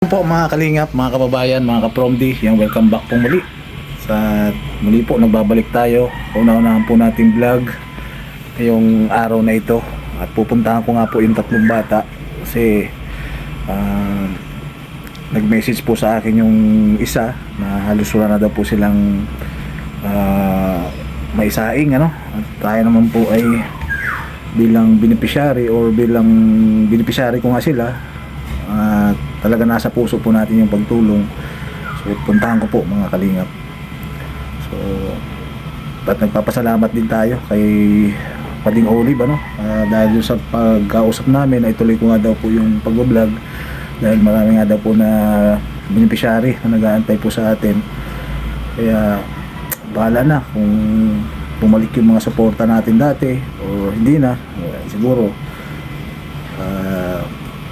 Po mga kalingap, mga kababayan, mga kapromdi, yung welcome back po muli sa muli po nagbabalik tayo. Una-unahan po nating vlog yung araw na ito at pupuntahan ko nga po yung tatlong bata kasi nag-message po sa akin yung isa na halos wala na daw po silang maisaing ano. At tayo naman po ay bilang beneficiary or bilang beneficiary ko nga sila, talaga nasa puso po natin yung pagtulong. So puntahan ko po mga kalingap. So at nagpapasalamat din tayo kay Pading Olive ano, dahil sa pagkausap namin ay tuloy ko nga daw po yung pag-vlog dahil marami nga daw po na beneficiary na nag-aantay po sa atin. Kaya bahala na kung bumalik yung mga suporta natin dati o hindi na, siguro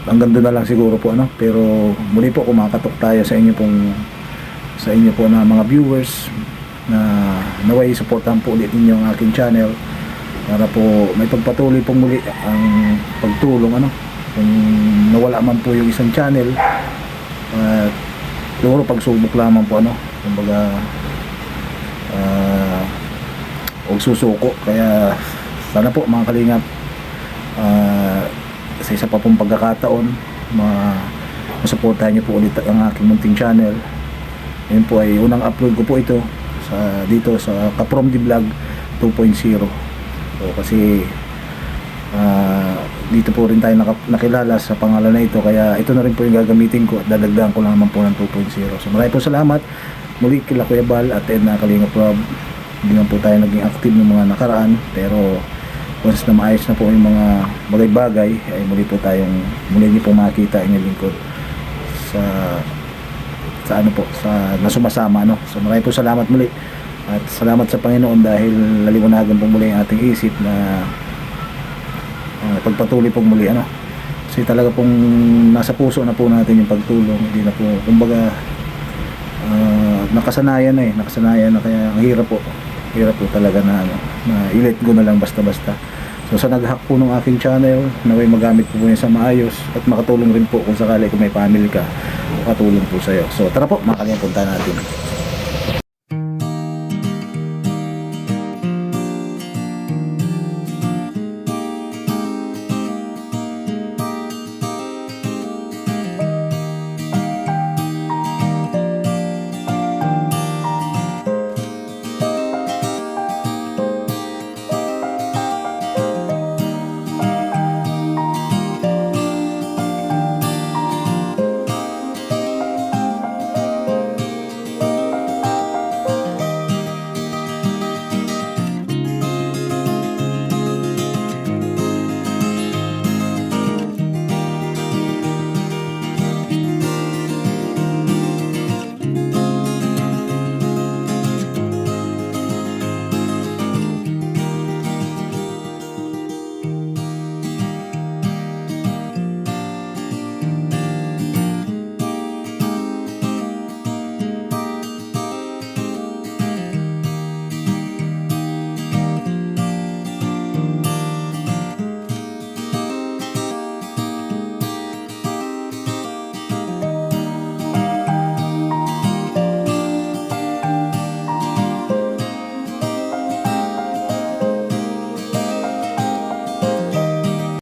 hanggang doon na lang siguro po ano. Pero muli po kumakatok tayo sa inyo po na mga viewers na naway suportahan po ulit ninyo ang aking channel para po may pagpatuloy po muli ang pagtulong ano. Kung nawala man po yung isang channel, siguro pagsubok lamang po ano, kumbaga huwag susuko. Kaya sana po mga kalingap, sa isa pa pong pagkakataon masuportahan niyo po ulit ang aking munting channel. Yun po ay unang upload ko po ito dito sa Kapromdi Vlog 2.0. So kasi dito po rin tayo nakilala sa pangalan na ito, kaya ito na rin po yung gagamitin ko at dadagdagan ko lang naman po ng 2.0. So maraming po salamat muli kila Kuya Bal at Edna Kalingap Rob. Hindi man po tayo naging active ng mga nakaraan, pero once na maayos na po yung mga bagay-bagay ay muli niyo po makita inyong lingkod sa ano po, sa nasumasama no. So maraming po salamat muli at salamat sa Panginoon dahil naliwanagan po muli ang ating isip na pagpatuloy po muli ano. Kasi talaga pong nasa puso na po natin yung pagtulong, hindi na po kumbaga nakasanayan na, kaya ang hirap po talaga na i-let go na lang basta-basta. So sa nag-hack po ng aking channel, naway magamit po niya sa maayos at makatulong rin po kung sakali kung may family ka, makatulong po sa'yo. So tara po, makakalimutan punta natin.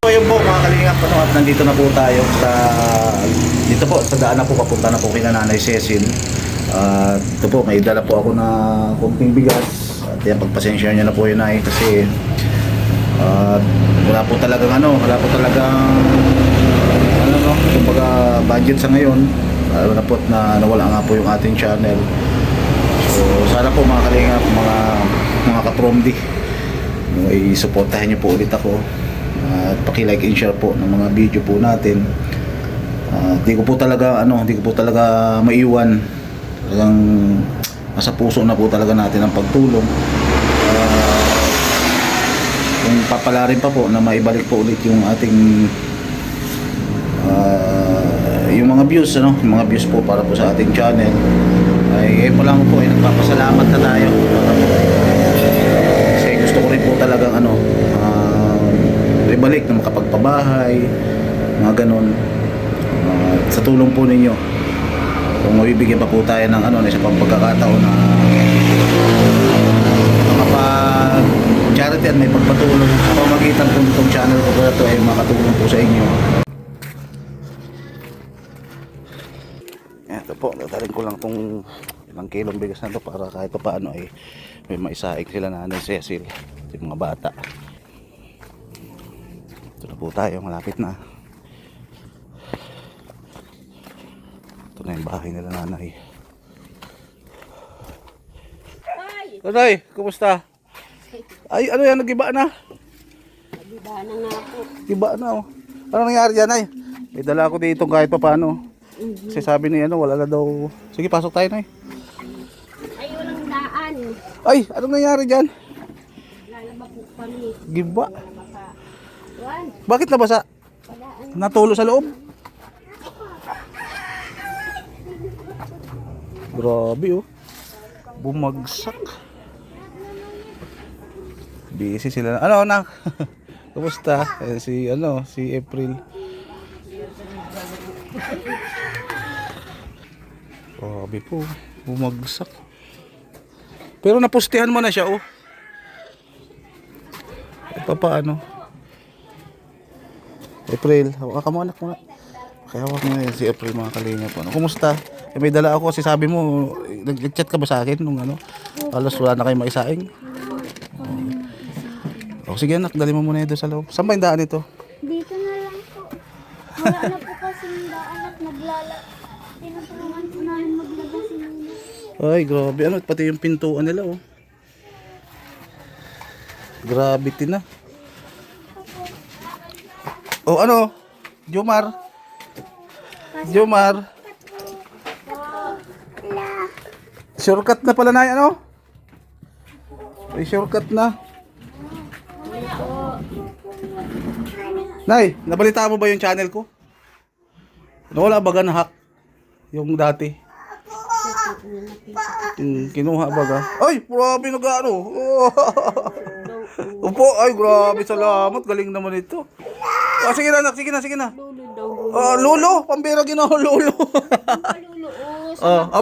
So yun po mga kalingap ano, at nandito na po tayo dito po sa daan na po, papunta na po kina Nanay Cecil. Ito po, may dala po ako na kunting bigas at yan, pagpasensya niya na po yun ay kasi wala po talagang kumbaga budget sa ngayon, lalo na po na nawala nga po yung ating channel. So sana po mga kalingap, mga kapromdi, i-supportahan niyo po ulit ako at paki-like and share po ng mga video po natin. Hindi ko po talaga maiwan, talagang nasa puso na po talaga natin ang pagtulong. Kung papalarin pa po na maibalik po ulit yung ating yung mga views ano, yung mga views po para po sa ating channel, ay po lang po ay nagpapasalamat na tayo. Kasi gusto ko rin po talagang ibalik na makapagpabahay, mga ganon. Sa tulong po ninyo kung mabibigyan pa po tayo ng ano, isa pang pagkakataon na makapag charity at may pagpatulong sa pamamagitan po nitong channel ko ito ay makatulong po sa inyo. Ito po, dadaling ko lang tong ilang kilong bigas na to para kahit pa paano ay may maisaing sila Nanay Cecil, yung mga bata. Ito na po tayo, malapit na. Ito na yung bahay nila nanay. Nanay, kumusta? Ay, ano yan, nagiba na? Nagiba na nga po. Giba na oh. Ano nangyari dyan ay? May dala ako dito kahit pa paano. Kasi sabi niya ano, wala na daw. Sige, pasok tayo na. Ay, walang daan. Ay, anong nangyari dyan? Lalaba po kami. Giba. Juan, Bakit nabasa? padaan. Natulo sa loob? Grabe oh. Bumagsak. Busy sila. Ano anak? Kumusta? Si April. Grabe po. Bumagsak. Pero napustihan mo na siya oh. Paano? April, hawak mo anak mo na. Kaya hawak mo na si April mga kalingap. Ano, kumusta? Eh, may dala ako kasi sabi mo, nag-chat ka ba sa akin nung ano? Halos wala na kayo maisaing. Oh, sige anak, dali mo muna ito sa loob. Saan ba yung daan ito? Dito na lang po. Wala na po kasi yung daan at tinutulungan po namin maglaba si Nina. Ay, grabe. Ano, pati yung pintuan nila oh. Gravity na. Oh, ano? Jomar. Shortcut na pala na ano? Ay, shortcut na. Nay, nabalita mo ba yung channel ko? Wala ba na hack? Yung dati. Kinuha ba ga? Ay, grabe na gaano. Opo, ay grabe, salamat. Galing naman ito. Oh, sige na, anak, sige na. Lolo, pambira ginawa, lolo.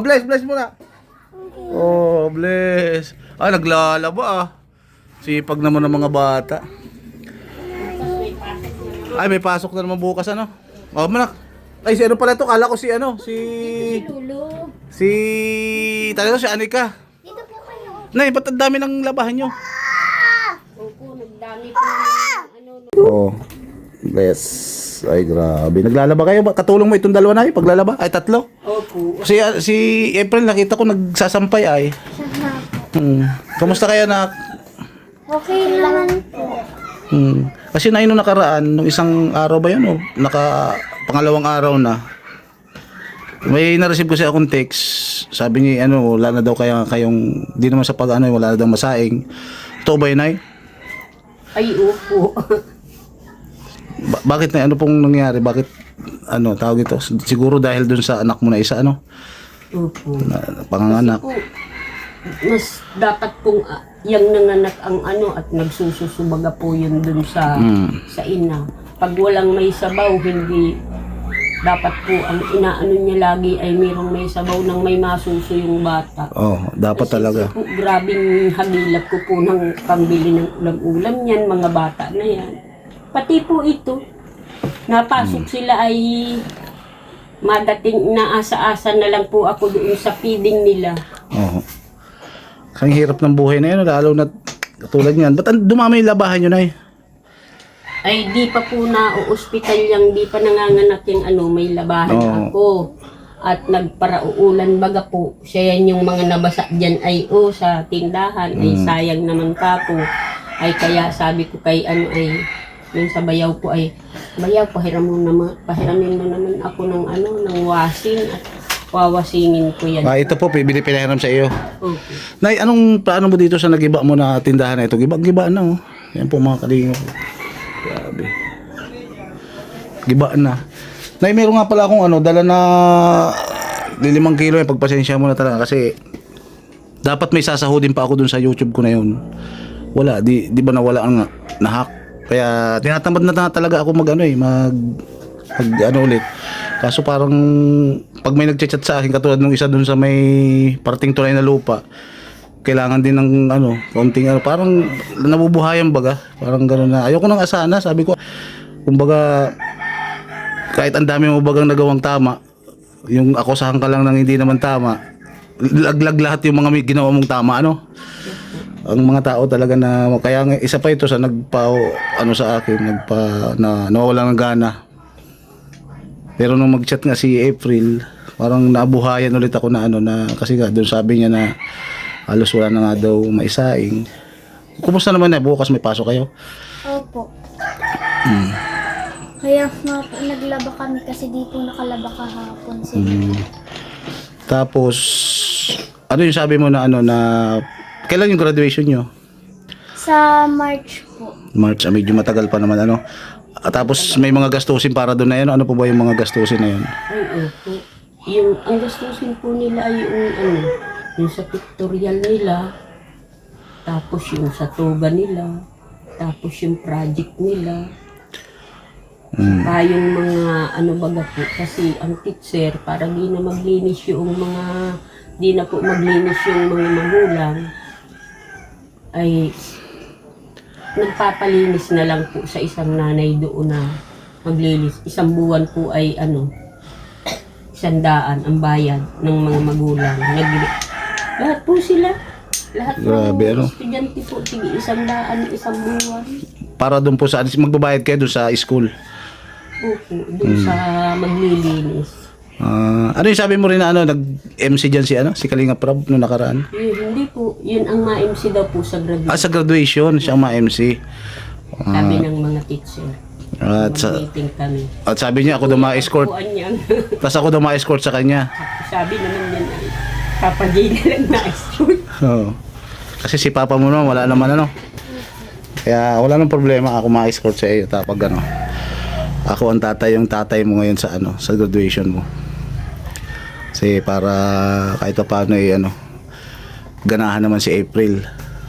Bless muna. Oh, bless. Ah, naglalaba ah. Sipag naman ng mga bata. Ay, may pasok na naman bukas ano. Oh, manak. Ay, si ano pala to? Kala ko si ano, Lulu. talaga si Anika. Dito po kayo. Nay, ba't ang dami ng labahan nyo? Opo, nagdami po ng Oh, bless. Ay, grabe. Naglalaba kayo ba? Katulong mo itong dalawa na paglalaba? Ay, tatlo? Opo. Si April, nakita ko nagsasampay ay. Kamusta kayo na? Okay naman po. Kasi na nung nakaraan, nung isang araw ba yun? Oh, pangalawang araw na. May na-receive ko siya akong text. Sabi niya, wala na daw kayong, di naman sa wala na daw masaing. Ito ba yun ay? Ay, opo. Bakit na ano pong nangyari? Bakit tawag ito? Siguro dahil dun sa anak mo na isa Opo. Panganganak. Po, mas dapat pong yung nanganak ang at nagsususubaga po yun dun sa ina. Pag walang may sabaw, hindi dapat po ang inaano niya lagi ay mayroong may sabaw ng may masuso yung bata. Oh, dapat Kasi talaga. Po, grabing hagilap ko po ng pambili ng ulam-ulam yan, mga bata na yan. Pati po ito, napasok sila ay madating naasa-asa na lang po ako doon sa feeding nila. Oo. Ang hirap ng buhay na yun, lalo na katulad niyan. Ba't dumami yung labahan nyo na eh? Ay di pa po na ospital yang di pa nanganganak yung may labahan ako. At nagparauulan baga po. Siya yan yung mga nabasa dyan ay sa tindahan ay sayang naman ka po. Ay kaya sabi ko kay yung sa bayaw po ay bayaw pahiramin mo naman ako ng ng washing at wawasingin ko yan. Ito po, pinahiram sa iyo. Okay. Nay, paano mo dito sa nagiba mo na tindahan na ito? Giba na oh. Yan po mga kalingap. Grabe. Giba na. Nay, meron nga pala akong dala na 5 kilo. Pagpasensya mo na talaga kasi dapat may sasahodin pa ako dun sa YouTube ko na yun. Wala, di ba nawala ang nahack. Kaya tinatamad na talaga ako ulit. Kaso parang pag may nagchat-chat sa akin katulad nung isa dun sa may parting tulay na lupa, kailangan din ng ano, konting ano, parang nabubuhayan baga, parang gano'n na. Ayoko nang asana, sabi ko, kumbaga kahit ang dami mo bagang nagawang tama, yung akusahan ka lang ng hindi naman tama, laglag lahat yung mga may ginawa mong tama, ano? Ang mga tao talaga na, kaya nga isa pa ito sa ano sa akin, nawawalan ng gana. Pero nung mag-chat nga si April, parang nabuhayan ulit ako na ano na, kasi nga doon sabi niya na halos wala na nga daw maisaing. Kumusta naman na? Bukas may pasok kayo? Opo. Kaya nga po, naglaba kami kasi di po nakalaba kahapon sila. Tapos, ano yung sabi mo na ano na, kailan yung graduation nyo? Sa March po. March, medyo matagal pa naman ano. Tapos may mga gastusin para doon na yun. Ano po ba yung mga gastusin na yun? Ay, opo. Ang gastusin po nila ay yung sa pictorial nila, tapos yung sa toga nila, tapos yung project nila. Saka yung mga baga po, kasi ang teacher, para di na maglinis yung mga magulang, ay nagpapalinis na lang po sa isang nanay doon na maglinis. Isang buwan po ay 100 ang bayad ng mga magulang. Lahat po sila. Lahat Grabe, ng ano? estudyante po, sige, 100 isang buwan. Para doon po sa, magbabayad kayo doon sa school. Opo, doon sa maglilinis. Ano yung sabi mo rin na nag-MC dyan si Kalinga Prab noong nakaraan? Hindi po, yun ang ma-MC daw po sa graduation. Sa graduation, siya ang ma-MC. Sabi ng mga teacher. At, Mag-meeting kami. at sabi niya, ako daw ma-escort. Puan niyan. Tapos ako daw ma-escort sa kanya. Sabi naman yan ay, kapagay na lang na-escort. Oo. Kasi si Papa mo naman, wala naman ano. Kaya wala nang problema, ako ma-escort sa iyo. Tapos ako ang yung tatay mo ngayon sa sa graduation mo. Kasi para kahit pa paano ganahan naman si April.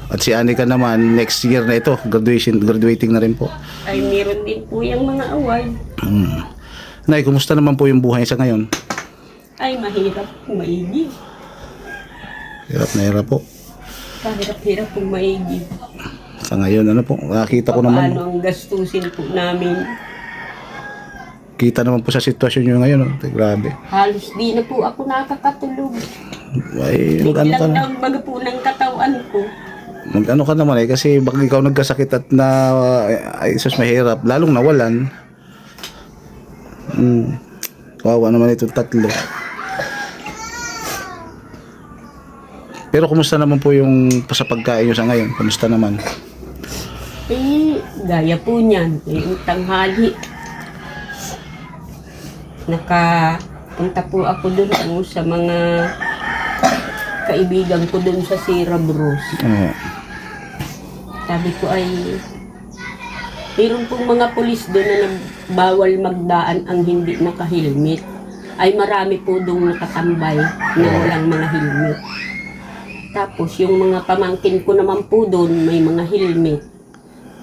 At si Anika naman next year na ito, graduating na rin po. Ay, meron din po yung mga award. Nay, kumusta naman po yung buhay sa ngayon? Ay, mahirap po maigi. Hirap na hirap po. Kahirap-hirap po maigi. Sa ngayon, ano po, nakita ko naman. Paano ang gastusin po namin. Kita naman po sa sitwasyon nyo ngayon. Grabe. Halos di na po ako nakakatulog. Ay, mag-ano ka Biglang na. daw baga po ng katawan ko. Mag-ano ka naman kasi baka ikaw nagkasakit at ay, sus, mahirap. Lalong nawalan. Kawawa naman itong tatlo. Pero kumusta naman po yung sa pagkain nyo sa ngayon? Kumusta naman? Eh, gaya po niyan. Yung tanghali. Nakapunta po ako doon sa mga kaibigan ko doon sa Sierra Bros. Sabi ko ay, mayroon pong mga pulis doon na bawal magdaan ang hindi nakahilmet. Ay marami po doon nakatambay na walang mga helmet. Tapos yung mga pamangkin ko naman po doon may mga helmet.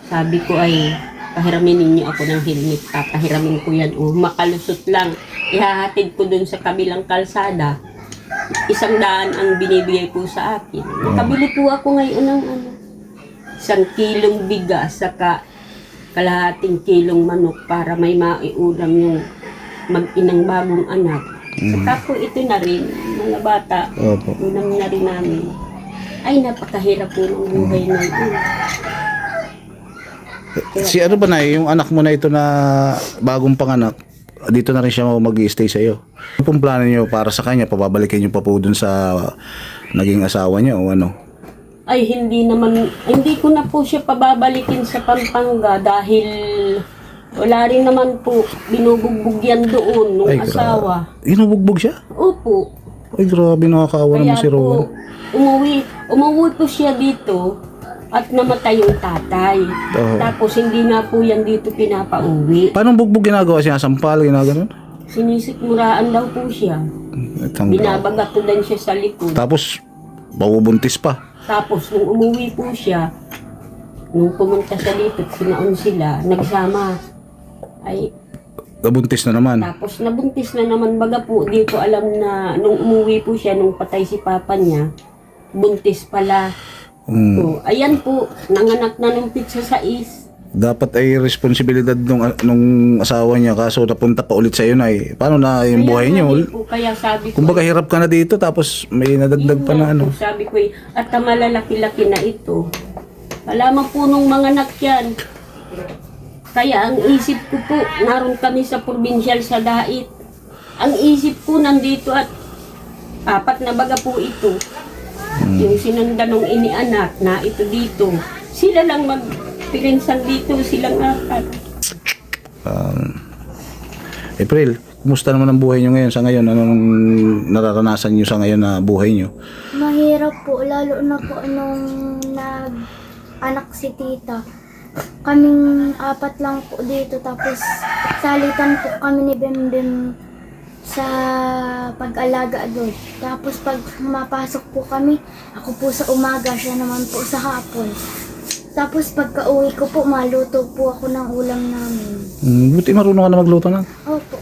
Sabi ko ay, pahiramin ninyo ako ng helmet, papahiramin ko yan. Makalusot lang, ihahatid ko dun sa kabilang kalsada. 100 ang binibigay po sa akin. Nakabili po ako ngayon ng 1 kilong bigas, saka kalahating kilong manok para may maiulam yung mag-inang bagong anak. Saka po ito na rin, mga bata, unang na rin namin. Ay, napakahirap po ng buhay na ito. Si ano ba na yung anak mo na ito na bagong panganak, dito na rin siya mag-i-stay sa iyo. Ano pong plano niyo para sa kanya? Pababalikin niyo pa po dun sa naging asawa niya o ano? Ay, hindi ko na po siya pababalikin sa Pampanga dahil wala rin naman po binubugbog yan doon nung asawa. Inubugbog siya? Opo. Ay, grabe, nakakaawa naman si Rowan. Umuwi po siya dito at namatay yung tatay. Tapos hindi na po yan dito pinapauwi. Paano bugbog ginagawa siya? Sampal, ginaganon? Sinisikmuraan daw po siya. Binabagatudan siya sa likod. Tapos, mabubuntis pa. Tapos nung umuwi po siya, nung pumunta siya dito, sinaon sila, nagsama. Ay, Nabuntis na naman. Tapos nabuntis na naman baga po, di ko alam na nung umuwi po siya, nung patay si papa niya, buntis pala. So, ayan po, nanganak na nung pizza sa Dapat ay responsibilidad nung asawa niya, kaso napunta pa ulit sa iyo na paano na yung buhay niyo? Kaya sabi ko, Kumbaga hirap ka na dito tapos may nadagdag pa na ano. sabi ko, at malalaki-laki na ito. Alaman po nung mga anak yan. Kaya ang isip ko po, naroon kami sa provincial sa Dait. Ang isip ko nandito at 4 na baga po ito. Yung sinanda nung inianak na ito dito. Sila lang magpilinsang dito, silang 4. April, kumusta naman ang buhay niyo ngayon sa ngayon? Anong nararanasan niyo sa ngayon na buhay niyo? Mahirap po, lalo na po nung nag-anak si tita. Kaming 4 lang po dito, tapos salitan po kami ni Bembem sa pag-alaga doon. Tapos pag mapasok po kami, ako po sa umaga, siya naman po sa hapon. Tapos pagka uwi ko po, maluto po ako ng ulam namin. Buti marunong ka na magluto na. Opo.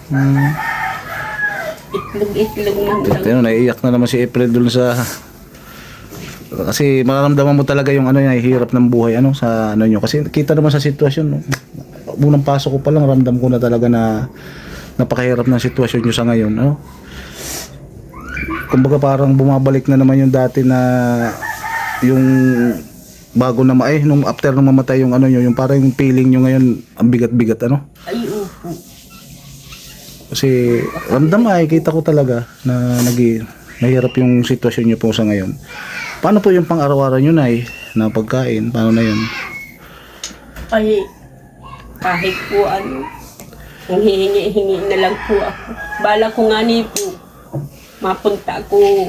Itlog man lang. Ito, naiiyak na naman si April dun sa... Kasi mararamdaman mo talaga yung ano niya, hirap ng buhay ano sa ano niyo. Kasi kita naman sa sitwasyon, no? Unang pasok ko pa lang, ramdam ko na talaga na napakahirap ng sitwasyon niyo sa ngayon, ano? Kumbaga parang bumabalik na naman yung dati na yung bago na nung after nung mamatay yung ano niyo, yung parang yung feeling niyo ngayon ang bigat-bigat ano. Ay, upo. Kasi ramdam ay kita ko talaga na mahirap yung sitwasyon niyo po sa ngayon. Paano po yung pang-araw-araw niyo na pagkain? Paano na yun? Ay, kahit po ano, kung hihingi-hingi na lang po ako. Bala ko nga ni po, mapunta ako,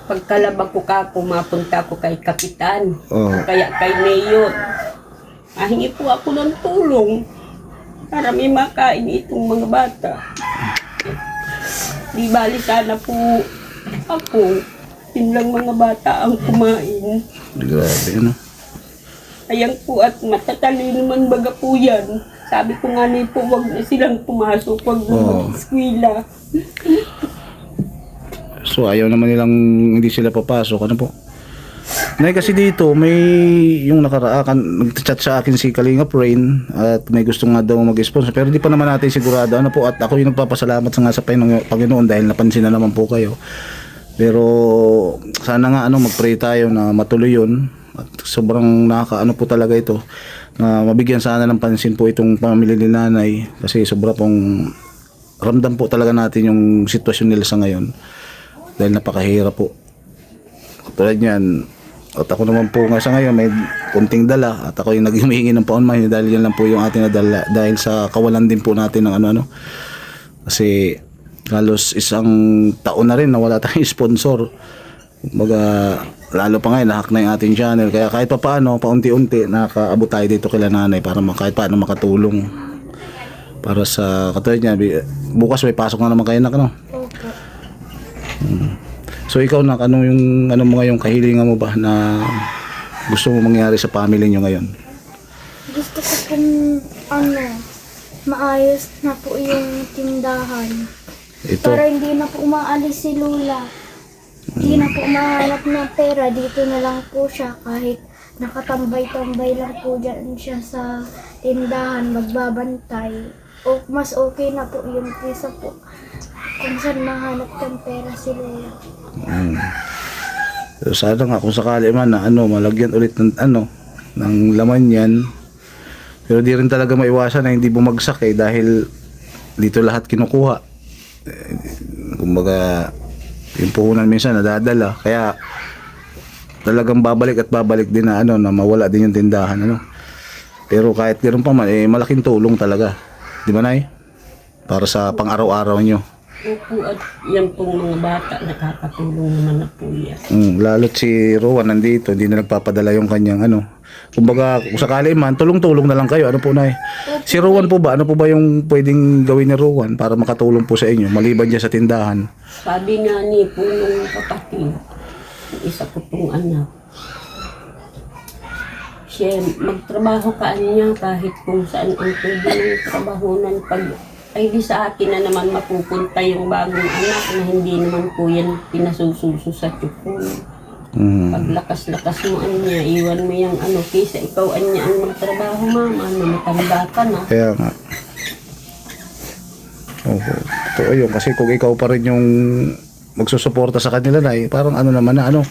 pagkalaba ko mapunta ako kay Kapitan, kaya kay Mayor. Mahingi po ako ng tulong para may makain itong mga bata. Di bali sana po ako, yun lang mga bata ang kumain. Grabe, ano? Ayan po at matatalino man baga po yan. Sabi ko nga ni po, wag na silang pumasok, wag na mag-eskwela. So ayaw naman nilang hindi sila papasok, ano po? Nay, kasi dito may yung nakaraan nag-chat sa akin si Kalinga Rain at may gusto nga daw mag-sponsor pero di pa naman natin sigurado ano po, at ako yung nagpapasalamat sa Panginoon dahil napansin na naman po kayo. Pero sana nga mag-pray tayo na matuloy yun. At sobrang nakakaano po talaga ito na mabigyan sana ng pansin po itong pamilya ni nanay kasi sobra pong ramdam po talaga natin yung sitwasyon nila sa ngayon dahil napakahirap po. Tulad niyan, at ako naman po nga sa ngayon may kunting dala at ako yung naghihingi ng paunmahin dahil yan lang po yung ating nadala dahil sa kawalan din po natin ng ano kasi halos isang taon na rin na wala tayong sponsor. Kumbaga, lalo pa ngayon, nahak na yung ating channel. Kaya kahit pa paano, paunti-unti, nakaabot tayo dito kila nanay para kahit paano makatulong. Para sa katulad niya, bukas may pasok na naman kayo na, no? Opo. So ikaw na, ano mga yung kahilingan mo ba na gusto mo mangyari sa family nyo ngayon? Gusto ko pong maayos na po yung tindahan. Ito, Para hindi na po umaalis si Lola. Hindi na po mahanap ng pera. Dito na lang po siya kahit nakatambay-tambay lang po dyan siya sa tindahan magbabantay. O mas okay na po yung kesa po kung saan mahanap ng pera si Lola. so, sana nga kung sakali man na malagyan ulit ng ng laman yan. Pero di rin talaga maiwasan na hindi bumagsak dahil dito lahat kinukuha. Kumbaga yung puhunan minsan nadadala kaya talagang babalik at babalik din na na mawala din yung tindahan pero kahit ganoon pa man malaking tulong talaga, di ba Nay? Para sa pang-araw-araw nyo. Opo, at yan pong mga bata, nakakatulong naman na po yan. Lalo't si Rowan nandito, hindi na nagpapadala yung kanyang kumbaga kung sakali man, tulong-tulong na lang kayo. Ano po Nay? Si Rowan po ba? Ano po ba yung pwedeng gawin ni Rowan para makatulong po sa inyo maliban dyan sa tindahan? Sabi nga ni po nung kapatid, yung isa ko pong anak, siya, magtrabaho ka niya kahit kung saan ang pwede ng trabahonan. Pag ay di sa akin na naman mapupunta yung bagong anak na hindi naman po yan pinasususo sa tupon. Paglakas-lakas mo niya, iwan mo yung ano, kaysa ikaw niya ang magtrabaho, mama, na matanda ka na. Kaya nga. Oo. Totoo yun. Kasi kung ikaw pa rin yung magsusuporta sa kanila na parang ano naman na ano,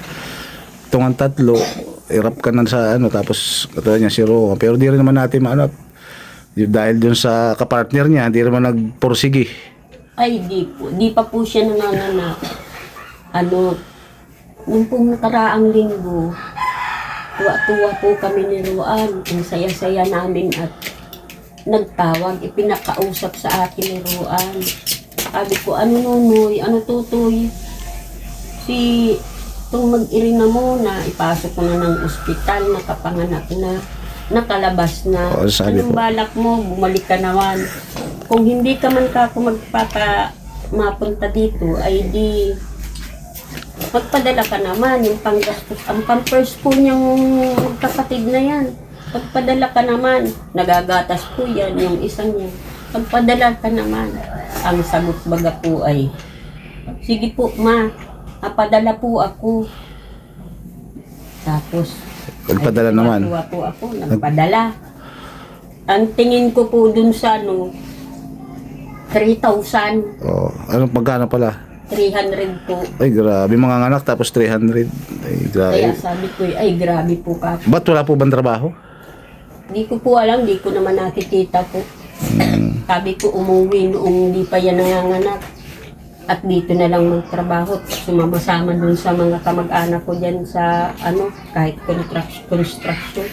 itong ang tatlo, hirap ka na sa ano, tapos katulad niya si Ro. Pero di rin naman natin maano, dahil dun sa kapartner niya, hindi naman nagpursigi. Ay, di po. Di pa po siya nanganganak. Ano, nung pong nakaraang linggo, tuwa-tuwa po kami ni Ruan. Ang saya-saya namin at nagtawag, ipinakausap sa akin ni Ruan. Sabi ko, ano nunoy, ano tutoy? Si itong mag-irina muna, ipasok ko na ng ospital, nakapanganak na, nakalabas na. Oo, sabi Anong po. balak mo? Bumalik ka naman. Kung hindi ka man ka mapunta dito, ay di magpadala ka naman yung panggastos. Ang pampers po niyang kapatid na yan. Pagpadala ka naman, nagagatas po yan, yung isang niya. Pagpadala ka naman, ang sagot baga po ay, sige po ma, napadala po ako. Tapos, Pagpadala naman. tuwa po ako, nagpadala. Ang tingin ko po dun sa ano, 3,000, Oh, anong magkano pala? 300 po. Ay, grabe mga anak, tapos 300. Ay, grabe. Kaya sabi ko, ay grabe po ka. Ba't wala po bang trabaho? Di ko po alam, di ko naman nakikita po. Sabi ko umuwi noong di pa yan nanganganak. At dito na lang magtrabaho. Sumama-sama dun sa mga kamag-anak ko dyan sa ano, kahit construction.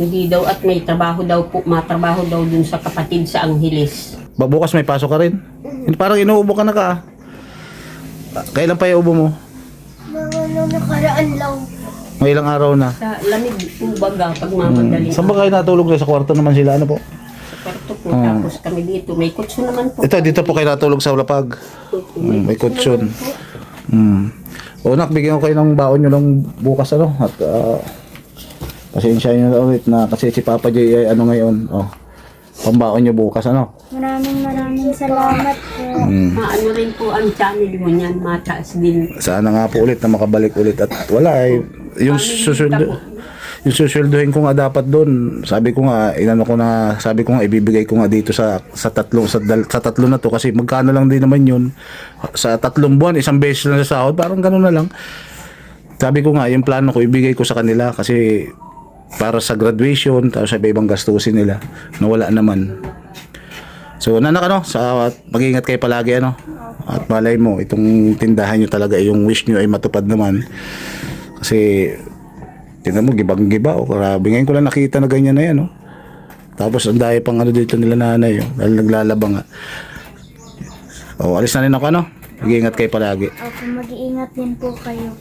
Hindi daw at may trabaho daw po, matrabaho daw dun sa kapatid sa Angeles. Bukas may pasok ka rin? Parang inuubo ka na ka. Kailan pa yung ubo mo? Mga nakaraan lang. May ilang araw na. Sa lamig po baga pag mamadali. Saan ba kayo natulog na? Sa kwarto naman sila? Ano po? Sa kwarto po, tapos kami dito. May kutso naman po. Ito, dito po kayo natulog sa Ulapag. May kutsyon. O nak, bigyan ko kayo ng baon nyo lang bukas ano. At pasensya nyo na ulit na kasi si Papa J ay ano ngayon. Oh, pambaon nyo bukas ano. Maraming salamat po. Ano rin po ang channel mo niyan, mataas din. Sana nga po ulit na makabalik ulit at wala ay yung susunduhin ko nga dapat doon. Sabi ko nga sabi ko nga ibibigay ko nga dito sa tatlo na to kasi magkano lang din naman yun sa 3 buwan, isang beses lang sa sahod, parang gano'n na lang. Sabi ko nga yung plano ko ibigay ko sa kanila kasi para sa graduation tapos sa ibang gastusin nila na wala naman. So nanak ano, mag-ingat kayo palagi ano. At malay mo itong tindahan nyo talaga yung wish nyo ay matupad naman. Kasi tingnan mo gibang-giba o grabe ngayon ko lang nakita na ganyan na yan oh. Tapos ang dahil pang ano dito nila nanay oh, dahil naglalaba nga. O alis na rin ako ano. Mag-ingat kayo palagi. Ako mag-iingat din po kayo.